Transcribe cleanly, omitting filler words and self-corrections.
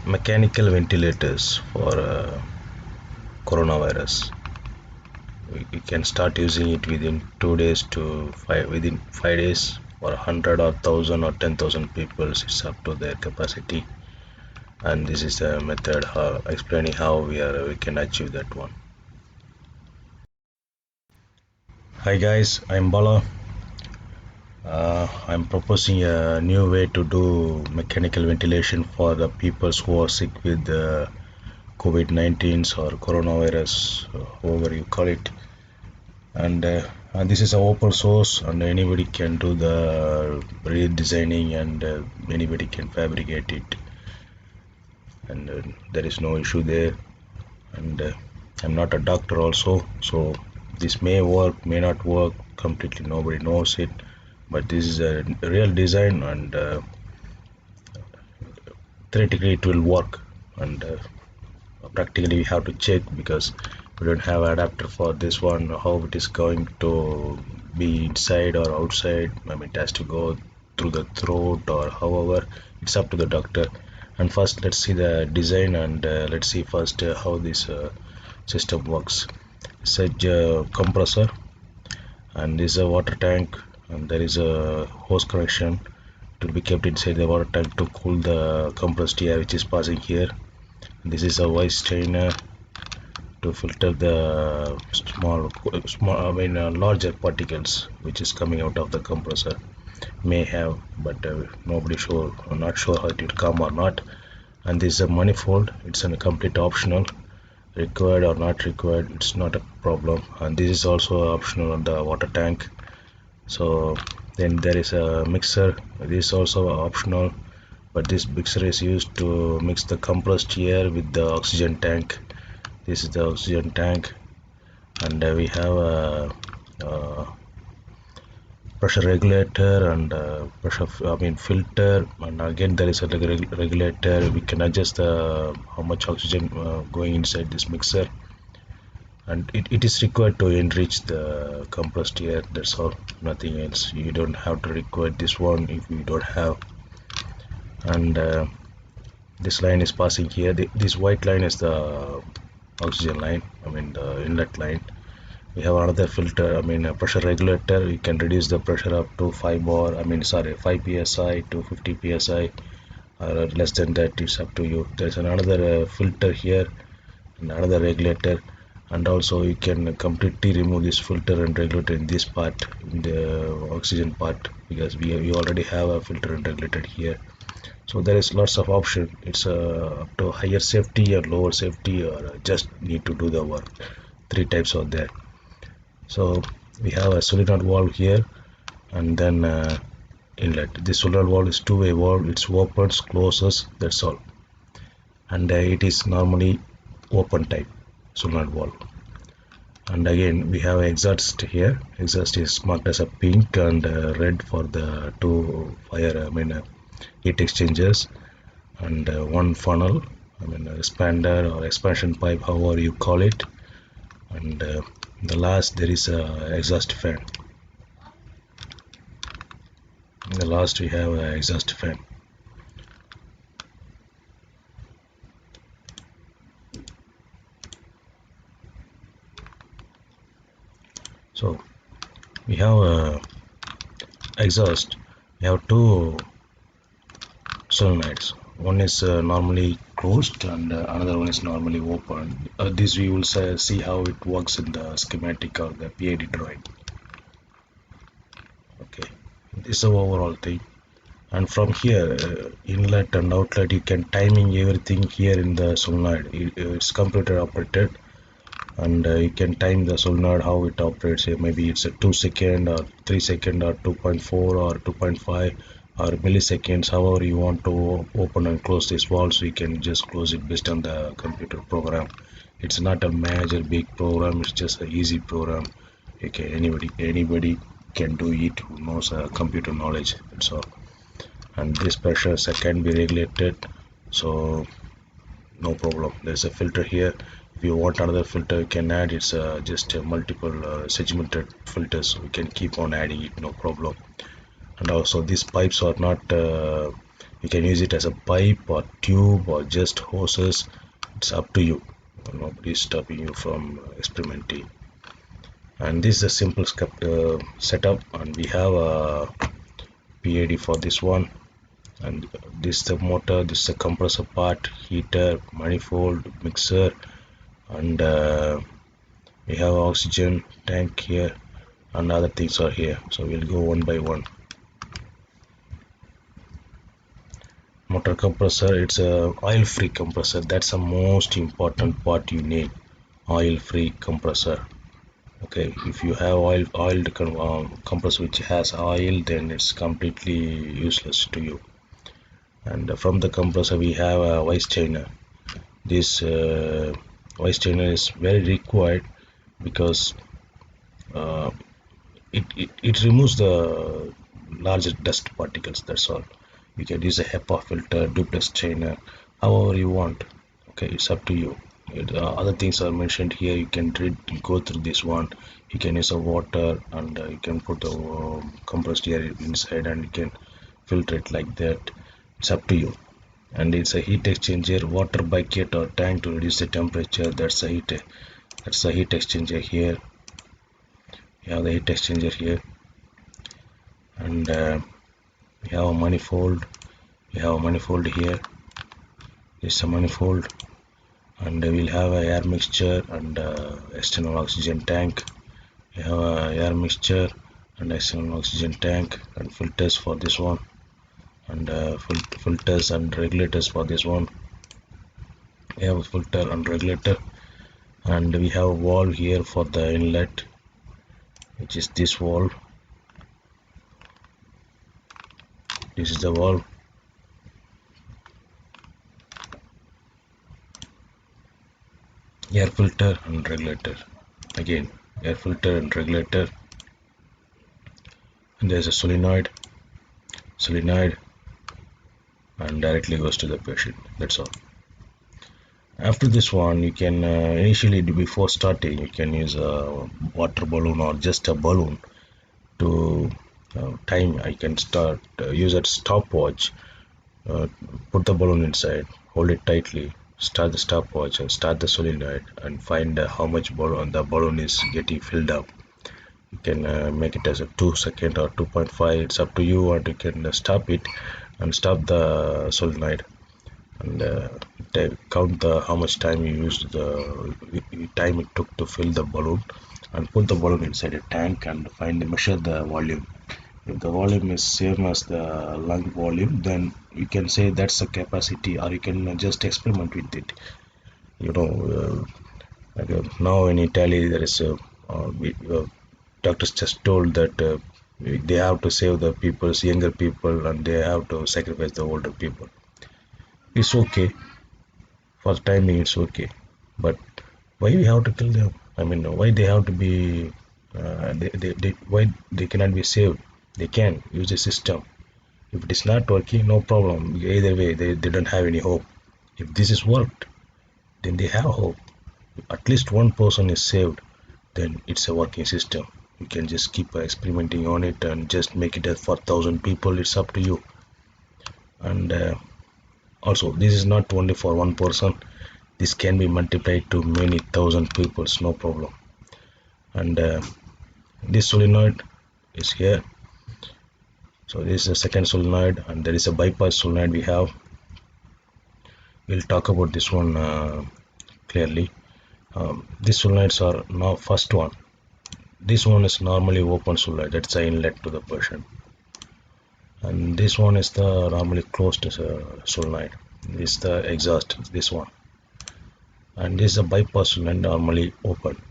mechanical ventilators for coronavirus. We can start using it within 2 days to within 5 days, or 100 or 1000 or 10,000 people. It's up to their capacity, and this is the method explaining how we can achieve that one. Hi guys, I'm Bala. I'm proposing a new way to do mechanical ventilation for the people who are sick with COVID-19 or coronavirus, however you call it. And this is an open source, and anybody can do the redesigning, and anybody can fabricate it, and there is no issue there. And I'm not a doctor also, so this may work, may not work completely, nobody knows it, but this is a real design, and theoretically it will work, and practically we have to check, because we don't have adapter for this one, how it is going to be inside or outside. I mean, it has to go through the throat, or however, it's up to the doctor. And first let's see the design, and let's see first how this system works. It's a compressor, and this is a water tank, and there is a hose connection to be kept inside the water tank to cool the compressed air which is passing here. This is a voice strainer to filter the larger particles which is coming out of the compressor. May have, but nobody sure, not sure how it will come or not. And this is a manifold. It's a complete optional. Required or not required, it's not a problem. And this is also optional on the water tank. So then there is a mixer. This is also optional, but this mixer is used to mix the compressed air with the oxygen tank. This is the oxygen tank, and we have a pressure regulator and filter, and again there is a regulator. We can adjust how much oxygen going inside this mixer, and it is required to enrich the compressed air. That's all, nothing else. You don't have to require this one if you don't have. And this line is passing here. This white line is the oxygen line, the inlet line. We have another filter, a pressure regulator. You can reduce the pressure up to 5 psi to 50 psi, or less than that, it's up to you. There's another filter here, and another regulator, and also you can completely remove this filter and regulator in this part, in the oxygen part, because we already have a filter and regulator here. So there is lots of option. It's up to higher safety or lower safety, or just need to do the work. 3 types are there. So we have a solenoid valve here, and then inlet. This solenoid valve is two-way valve. It opens, closes, that's all. And it is normally open type solenoid valve. And again we have exhaust here. Exhaust is marked as a pink and red for the two fire heat exchangers, and one funnel, expander or expansion pipe, however you call it. And the last, there is a exhaust fan. In the last we have a exhaust fan. So we have a exhaust. We have two solenoids. One is normally closed, and another one is normally open. This we will see how it works in the schematic or the P&ID drawing. Okay, this is the overall thing. And from here, inlet and outlet, you can timing everything here in the solenoid. It's computer operated, and you can time the solenoid how it operates. Maybe it's a 2 second or 3 second or 2.4 or 2.5 or milliseconds. However you want to open and close this valve, so you can just close it based on the computer program. It's not a major big program, it's just an easy program. Okay, anybody can do it who knows computer knowledge, that's all. And this pressure can be regulated, so no problem. There's a filter here. If you want another filter, you can add. It's just multiple segmented filters, so we can keep on adding it, no problem. And also these pipes are not You can use it as a pipe or tube or just hoses. It's up to you. Nobody is stopping you from experimenting. And this is a simple setup, and we have a P&ID for this one. And this is the motor, this is the compressor part, heater, manifold, mixer, and we have oxygen tank here, and other things are here. So we'll go one by one. Motor compressor, it's a oil free compressor. That's the most important part you need. Oil free compressor. Okay, if you have oiled compressor which has oil, then it's completely useless to you. And from the compressor we have a vice chainer. This vice chainer is very required because uh, it removes the larger dust particles. That's all. You can use a HEPA filter, duplex chainer, however you want. Okay, it's up to you. Other things are mentioned here. You can go through this one. You can use a water, and you can put the compressed air inside, and you can filter it like that. It's up to you. And it's a heat exchanger, water bucket or tank to reduce the temperature. That's the heat exchanger here. You have the heat exchanger here, and we have a manifold. We have a manifold here. This is a manifold, and we'll have a air mixture and external oxygen tank. We have a air mixture and external oxygen tank, and filters for this one, and filters and regulators for this one. We have a filter and regulator, and we have a valve here for the inlet, which is this valve. This is the valve. Air filter and regulator. Again, air filter and regulator. And there's a solenoid, and directly goes to the patient. That's all. After this one, you can initially, before starting, you can use a water balloon or just a balloon to time. I can start use a stopwatch. uh, Put the balloon inside, hold it tightly, start the stopwatch and start the solenoid, and find how much the balloon is getting filled up. You can make it as a 2 second or 2.5. It's up to you, or you can stop it and stop the solenoid, and count the how much time you used, the time it took to fill the balloon, and put the balloon inside a tank and measure the volume. If the volume is same as the lung volume, then you can say that's the capacity, or you can just experiment with it. You know, like, now in Italy there is a doctors just told that they have to save the people's younger people, and they have to sacrifice the older people. It's okay for the time being, it's okay, but why we have to kill them? I mean, why they have to be why they cannot be saved? They can use the system. If it is not working, no problem. Either way, they don't have any hope. If this is worked, then they have hope. At least one person is saved, then it's a working system. You can just keep experimenting on it and just make it for 1,000 people. It's up to you. And also, this is not only for one person. This can be multiplied to many thousand peoples, no problem. And this solenoid is here. So this is the second solenoid, and there is a bypass solenoid we have. We'll talk about this one clearly. These solenoids are now first one. This one is normally open solenoid. That's the inlet to the patient. And this one is the normally closed solenoid. This is the exhaust. This one. And this is a bypass solenoid, normally open.